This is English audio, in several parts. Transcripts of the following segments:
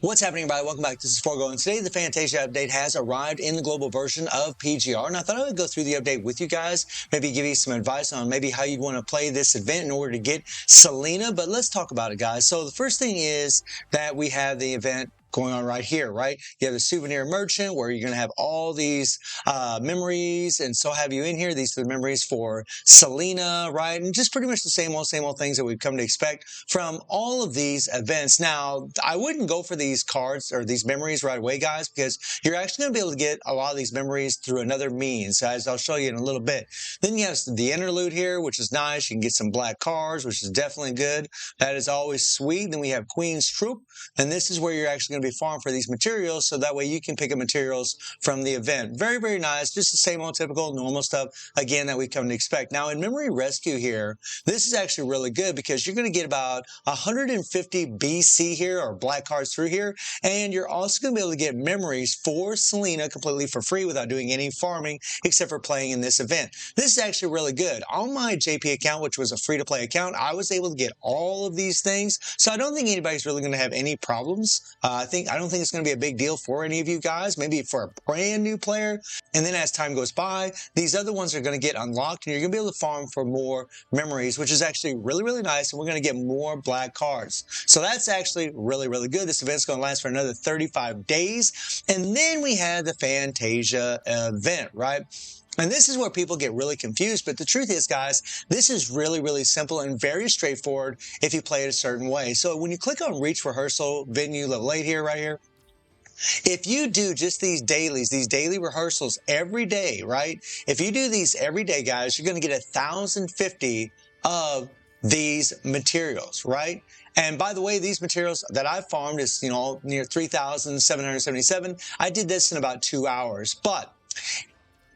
What's happening, everybody? Welcome back. This is Forgo, and today the Fantasia update has arrived in the global version of PGR, and I thought I would go through the update with you guys, maybe give you some advice on maybe how you'd want to play this event in order to get Selena, but let's talk about it, guys. So the first thing is that we have the event going on right here, right? You have the souvenir merchant where you're going to have all these memories and so have you in here. These are the memories for Selena, right? And just pretty much the same old things that we've come to expect from all of these events. Now, I wouldn't go for these cards or these memories right away, guys, because you're actually going to be able to get a lot of these memories through another means, as I'll show you in a little bit. Then you have the interlude here, which is nice. You can get some black cards, which is definitely good. That is always sweet. Then we have Queen's Troop, and this is where you're actually going to be farm for these materials, so that way you can pick up materials from the event. Very, very nice. Just the same old typical normal stuff, again, that we come to expect. Now, in Memory Rescue here, this is actually really good because you're going to get about 150 BC here, or black cards through here, and you're also going to be able to get memories for Selena completely for free without doing any farming except for playing in this event. This is actually really good. On my JP account, which was a free-to-play account, I was able to get all of these things, so I don't think anybody's really going to have any problems. I don't think it's going to be a big deal for any of you guys, maybe for a brand new player. And then as time goes by, these other ones are going to get unlocked and you're going to be able to farm for more memories, which is actually really, really nice. And we're going to get more black cards. So that's actually really, really good. This event's going to last for another 35 days. And then we had the Fantasia event, right? And this is where people get really confused, but the truth is, guys, this is really, really simple and very straightforward if you play it a certain way. So when you click on Reach Rehearsal Venue Level 8 here, right here, if you do just these dailies, these daily rehearsals every day, right? If you do these every day, guys, you're going to get 1,050 of these materials, right? And by the way, these materials that I farmed is, near 3,777. I did this in about 2 hours, but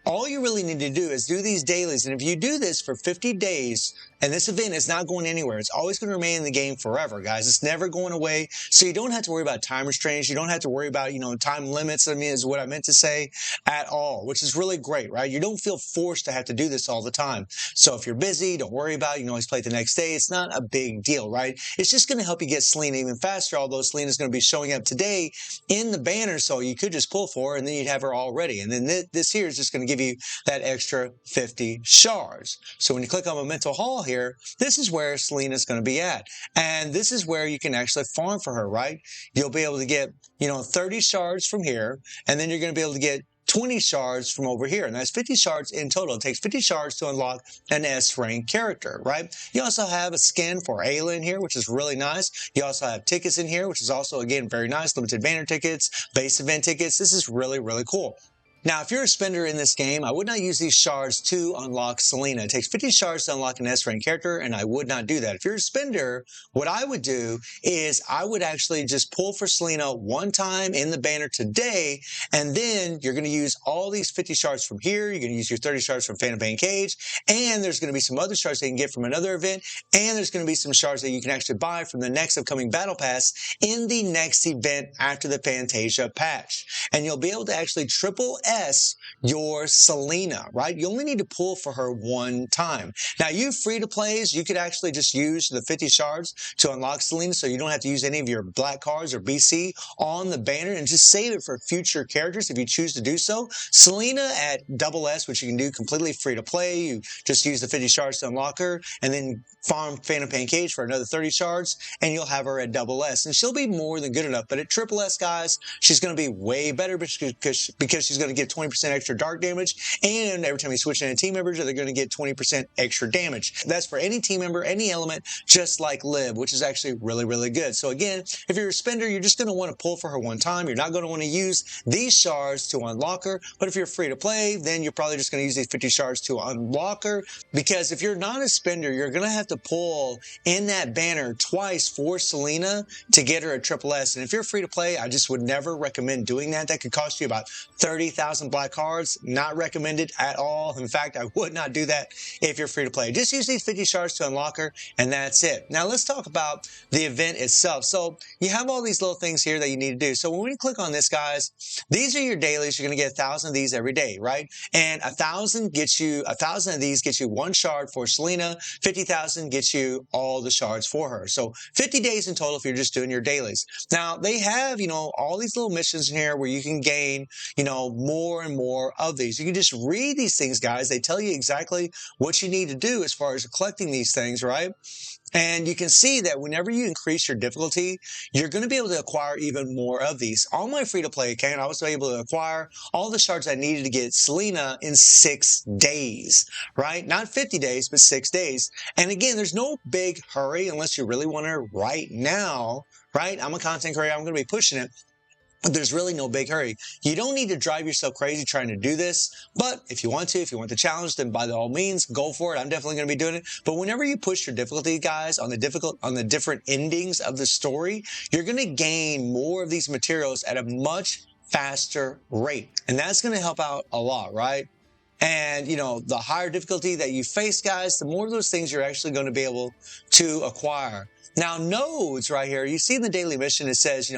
all you really need to do is do these dailies. And if you do this for 50 days, and this event is not going anywhere. It's always going to remain in the game forever, guys. It's never going away. So you don't have to worry about time restraints. You don't have to worry about, time limits, is what I meant to say at all, which is really great, right? You don't feel forced to have to do this all the time. So if you're busy, don't worry about it. You can always play it the next day. It's not a big deal, right? It's just going to help you get Selena even faster, although Selena's going to be showing up today in the banner. So you could just pull for her and then you'd have her already. And then this here is just going to give you that extra 50 shards. So when you click on Memento Hall here, this is where Selena's going to be at. And this is where you can actually farm for her, right? You'll be able to get, 30 shards from here, and then you're going to be able to get 20 shards from over here. And that's 50 shards in total. It takes 50 shards to unlock an S-rank character, right? You also have a skin for Ayla in here, which is really nice. You also have tickets in here, which is also, again, very nice. Limited banner tickets, base event tickets. This is really, really cool. Now, if you're a spender in this game, I would not use these shards to unlock Selena. It takes 50 shards to unlock an S-rank character, and I would not do that. If you're a spender, what I would do is I would actually just pull for Selena one time in the banner today, and then you're going to use all these 50 shards from here. You're going to use your 30 shards from Phantom Pancage, and there's going to be some other shards that you can get from another event, and there's going to be some shards that you can actually buy from the next upcoming Battle Pass in the next event after the Fantasia patch. And you'll be able to actually triple S your Selena, right? You only need to pull for her one time. Now, you free-to-plays, you could actually just use the 50 shards to unlock Selena, so you don't have to use any of your black cards or BC on the banner, and just save it for future characters if you choose to do so. Selena at double S, which you can do completely free-to-play. You just use the 50 shards to unlock her, and then farm Phantom Pancage for another 30 shards, and you'll have her at double S. And she'll be more than good enough. But at triple S, guys, she's going to be way better because she's going to get 20% extra dark damage, and every time you switch in a team member, they're going to get 20% extra damage. That's for any team member, any element, just like Lib, which is actually really, really good. So again, if you're a spender, you're just going to want to pull for her one time. You're not going to want to use these shards to unlock her. But if you're free to play, then you're probably just going to use these 50 shards to unlock her, because if you're not a spender, you're going to have to pull in that banner twice for Selena to get her a triple S. And if you're free to play, I just would never recommend doing that. That could cost you about 30,000 1,000 black cards. Not recommended at all. In fact, I would not do that if you're free to play. Just use these 50 shards to unlock her, and that's it. Now let's talk about the event itself. So you have all these little things here that you need to do. So when we click on this, guys, these are your dailies. You're going to get 1,000 of these every day, right? And 1,000 of these gets you 1 shard for Selena. 50,000 gets you all the shards for her. So 50 days in total if you're just doing your dailies. Now they have, all these little missions in here where you can gain, more and more of these. You can just read these things, guys. They tell you exactly what you need to do as far as collecting these things, right? And you can see that whenever you increase your difficulty, you're going to be able to acquire even more of these. On my free-to-play account, I was able to acquire all the shards I needed to get Selena in 6 days, right? Not 50 days, but 6 days. And again, there's no big hurry unless you really want her right now, right? I'm a content creator. I'm going to be pushing it. But there's really no big hurry. You don't need to drive yourself crazy trying to do this. But if you want the challenge, then by all means, go for it. I'm definitely going to be doing it. But whenever you push your difficulty, guys, on the different endings of the story, you're going to gain more of these materials at a much faster rate. And that's going to help out a lot, right? And, the higher difficulty that you face, guys, the more of those things you're actually going to be able to acquire. Now, nodes right here, you see in the daily mission, it says,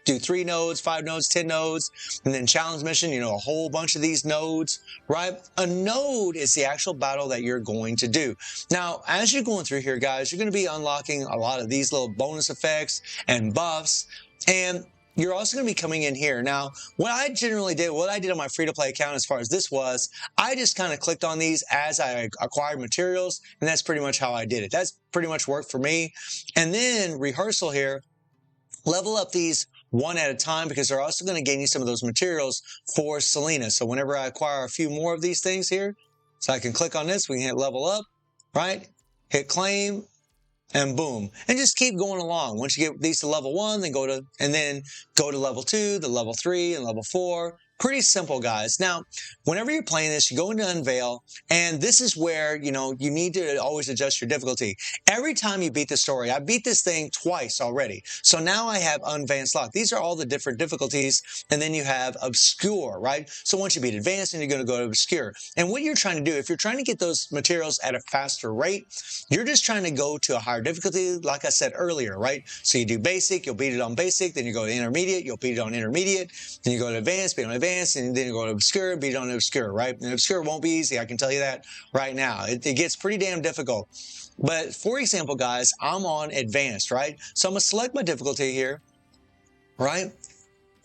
do 3 nodes, 5 nodes, 10 nodes, and then challenge mission, a whole bunch of these nodes, right? A node is the actual battle that you're going to do. Now, as you're going through here, guys, you're going to be unlocking a lot of these little bonus effects and buffs, and you're also going to be coming in here. Now, what I did on my free-to-play account as far as this was, I just kind of clicked on these as I acquired materials, and that's pretty much how I did it. That's pretty much worked for me. And then rehearsal here, level up these one at a time because they're also going to gain you some of those materials for Selena. So whenever I acquire a few more of these things here, so I can click on this, we can hit level up, right? Hit claim, and boom. And just keep going along. Once you get these to level 1, then go to level 2, the level 3, and level 4. Pretty simple, guys. Now, whenever you're playing this, you go into Unveil, and this is where, you need to always adjust your difficulty. Every time you beat the story, I beat this thing twice already. So now I have Advanced Lock. These are all the different difficulties, and then you have Obscure, right? So once you beat Advanced, then you're going to go to Obscure. And what you're trying to do, if you're trying to get those materials at a faster rate, you're just trying to go to a higher difficulty, like I said earlier, right? So you do Basic, you'll beat it on Basic, then you go to Intermediate, you'll beat it on Intermediate, then you go to Advanced, beat it on Advanced, and then you go to Obscure, beat it on Obscure, right? And Obscure won't be easy, I can tell you that right now. It gets pretty damn difficult. But for example, guys, I'm on Advanced, right? So I'm going to select my difficulty here, right?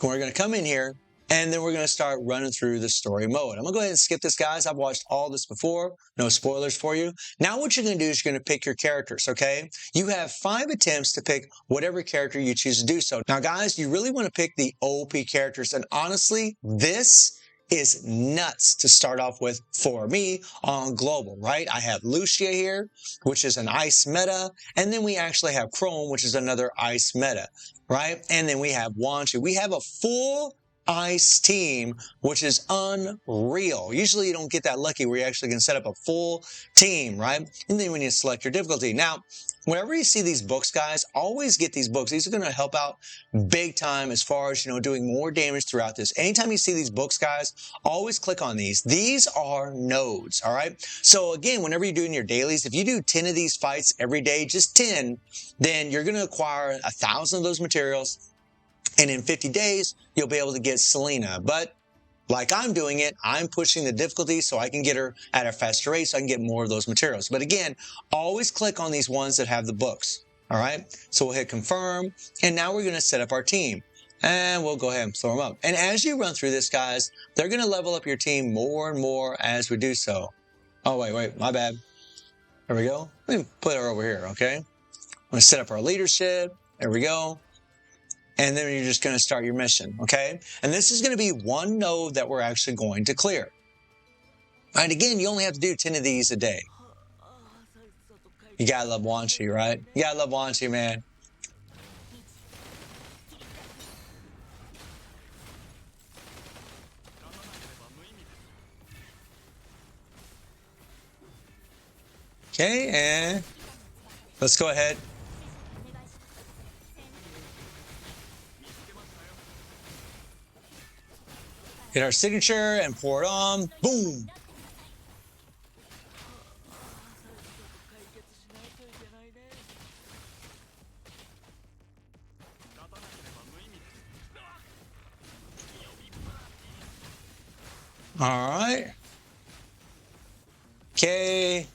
We're going to come in here, and then we're going to start running through the story mode. I'm going to go ahead and skip this, guys. I've watched all this before. No spoilers for you. Now what you're going to do is you're going to pick your characters, okay? You have 5 attempts to pick whatever character you choose to do so. Now, guys, you really want to pick the OP characters. And honestly, this is nuts to start off with for me on global, right? I have Lucia here, which is an ice meta. And then we actually have Chrome, which is another ice meta, right? And then we have Wanchu. We have a full ice team, which is unreal. Usually you don't get that lucky where you actually can set up a full team, right? And then when you select your difficulty. Now, whenever you see these books, guys, always get these books. These are going to help out big time as far as, doing more damage throughout this. Anytime you see these books, guys, always click on these. These are nodes, all right? So again, whenever you're doing your dailies, if you do 10 of these fights every day, just 10, then you're going to acquire 1,000 of those materials. And in 50 days, you'll be able to get Selena. But like I'm doing it, I'm pushing the difficulty so I can get her at a faster rate so I can get more of those materials. But again, always click on these ones that have the books. All right. So we'll hit confirm. And now we're going to set up our team. And we'll go ahead and throw them up. And as you run through this, guys, they're going to level up your team more and more as we do so. Oh, wait, my bad. There we go. Let me put her over here, okay? I'm going to set up our leadership. There we go. And then you're just going to start your mission, okay? And this is going to be one node that we're actually going to clear. All right, again, you only have to do 10 of these a day. You gotta love Wanchi, right? You gotta love Wanchi, man. Okay, and let's go ahead. Get our signature and pour it on. Boom. All right. Okay.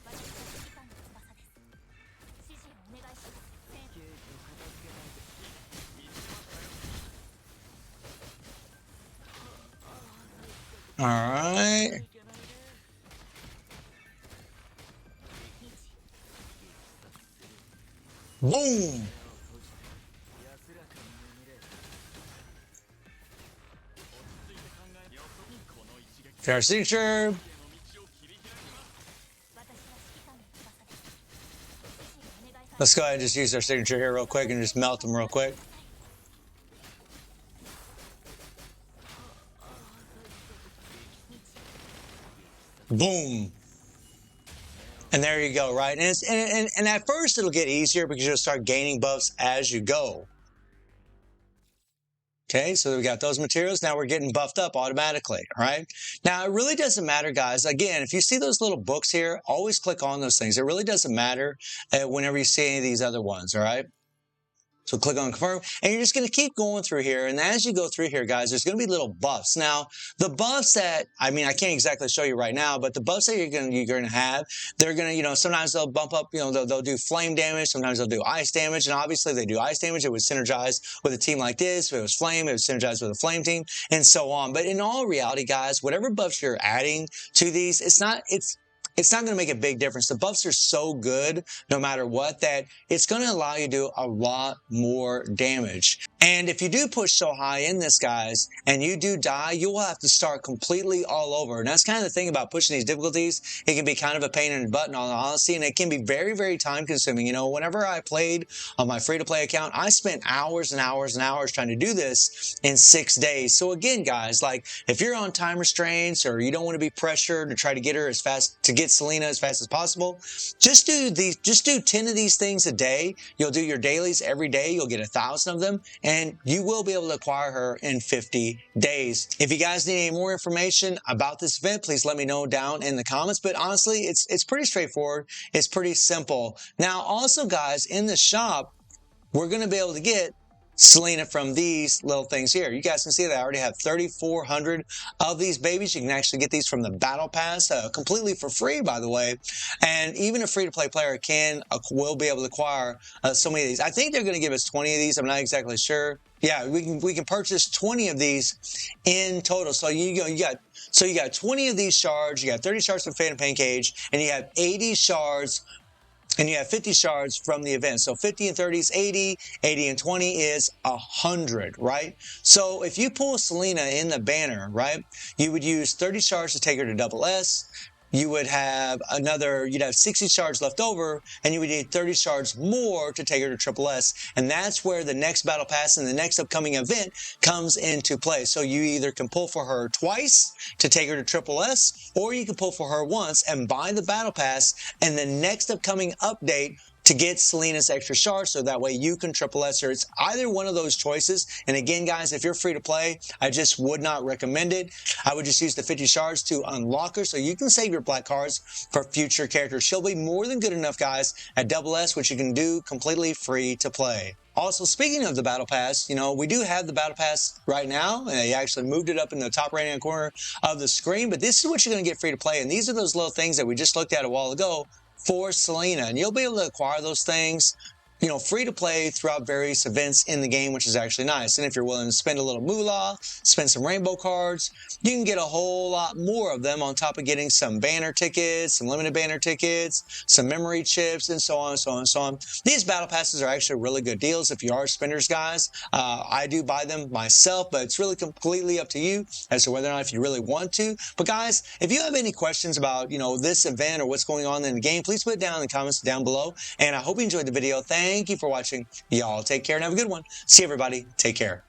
All right. Boom. Get our signature. Let's go ahead and just use our signature here real quick and just melt them real quick. Boom. And there you go, right? And at first it'll get easier because you'll start gaining buffs as you go. Okay, so we got those materials. Now we're getting buffed up automatically, all right? Now, it really doesn't matter, guys. Again, if you see those little books here, always click on those things. It really doesn't matter whenever you see any of these other ones, all right? So click on confirm, and you're just going to keep going through here. And as you go through here, guys, there's going to be little buffs. Now, the buffs that, I mean, I can't exactly show you right now, but the buffs that you're going to have, they're going to, you know, sometimes they'll bump up, you know, they'll do flame damage. Sometimes they'll do ice damage. And obviously, if they do ice damage, it would synergize with a team like this. If it was flame, it would synergize with a flame team, and so on. But in all reality, guys, whatever buffs you're adding to these, it's not going to make a big difference. The buffs are so good, no matter what, that it's going to allow you to do a lot more damage. And if you do push so high in this, guys, and you do die, you will have to start completely all over. And that's kind of the thing about pushing these difficulties. It can be kind of a pain in the butt, in all honesty, and it can be very, very time consuming. You know, whenever I played on my free-to-play account, I spent hours and hours and hours trying to do this in 6 days. So again, guys, like if you're on time restraints or you don't want to be pressured to try to get her as fast, to get Selena as fast as possible, just do 10 of these things a day. You'll do your dailies every day. You'll get 1,000 of them, and you will be able to acquire her in 50 days. If you guys need any more information about this event, please let me know down in the comments. But honestly, it's pretty straightforward. It's pretty simple. Now, also, guys, in the shop, we're going to be able to get Selena from these little things here. You guys can see that I already have 3,400 of these babies. You can actually get these from the Battle Pass completely for free, by the way. And even a free-to-play player will be able to acquire so many of these. I think they're going to give us 20 of these. I'm not exactly sure. Yeah, we can purchase 20 of these in total. So you got 20 of these shards. You got 30 shards from Phantom Pain Cage, and you have 80 shards. And you have 50 shards from the event. So 50 and 30 is 80, 80 and 20 is 100, right? So if you pull Selena in the banner, right, you would use 30 shards to take her to double S. You would have you'd have 60 shards left over, and you would need 30 shards more to take her to triple S. And that's where the next battle pass and the next upcoming event comes into play. So you either can pull for her twice to take her to triple S, or you can pull for her once and buy the battle pass and the next upcoming update to get Selena's extra shards, so that way you can triple S her. It's either one of those choices. And again, guys, if you're free to play, I just would not recommend it. I would just use the 50 shards to unlock her, so you can save your black cards for future characters. She'll be more than good enough, guys, at double S, which you can do completely free to play. Also, speaking of the Battle Pass, you know, we do have the Battle Pass right now, and they actually moved it up in the top right-hand corner of the screen, but this is what you're going to get free to play, and these are those little things that we just looked at a while ago for Selena, and you'll be able to acquire those things, you know, free to play throughout various events in the game, which is actually nice. And if you're willing to spend a little moolah, spend some rainbow cards, you can get a whole lot more of them on top of getting some banner tickets, some limited banner tickets, some memory chips, and so on and so on and so on. These battle passes are actually really good deals if you are spenders, guys. I do buy them myself, but it's really completely up to you as to whether or not if you really want to. But guys, if you have any questions about, you know, this event or what's going on in the game, please put it down in the comments down below. And I hope you enjoyed the video. Thank you for watching. Y'all take care and have a good one. See everybody. Take care.